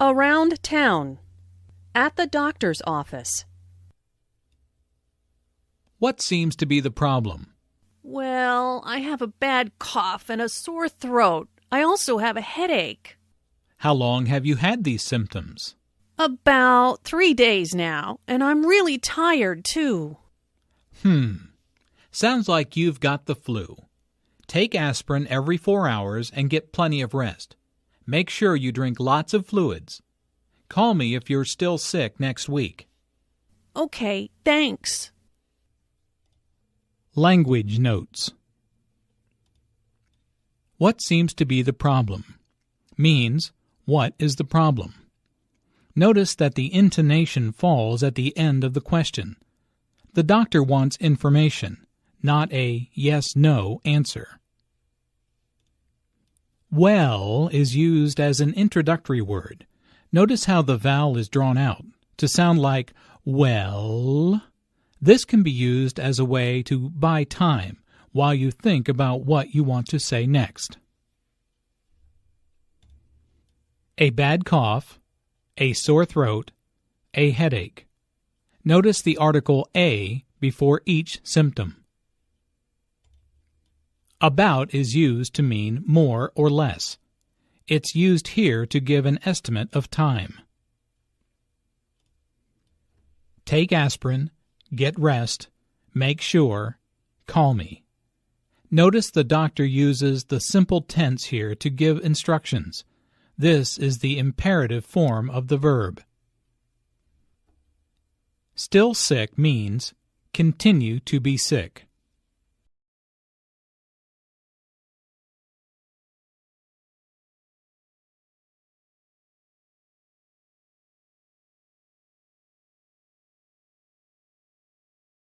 Around town. At the doctor's office. What seems to be the problem? Well, I have a bad cough and a sore throat. I also have a headache. How long have you had these symptoms? About 3 days now, and I'm really tired, too. Sounds like you've got the flu. Take aspirin every 4 hours and get plenty of rest. Make sure you drink lots of fluids. Call me if you're still sick next week. Okay, thanks. Language notes. What seems to be the problem? Means, what is the problem? Notice that the intonation falls at the end of the question. The doctor wants information, not a yes-no answer. Well is used as an introductory word. Notice how the vowel is drawn out to sound like well. This can be used as a way to buy time while you think about what you want to say next. A bad cough, a sore throat, a headache. Notice the article a before each symptom. About is used to mean more or less. It's used here to give an estimate of time. Take aspirin, get rest, make sure, call me. Notice the doctor uses the simple tense here to give instructions. This is the imperative form of the verb. Still sick means continue to be sick.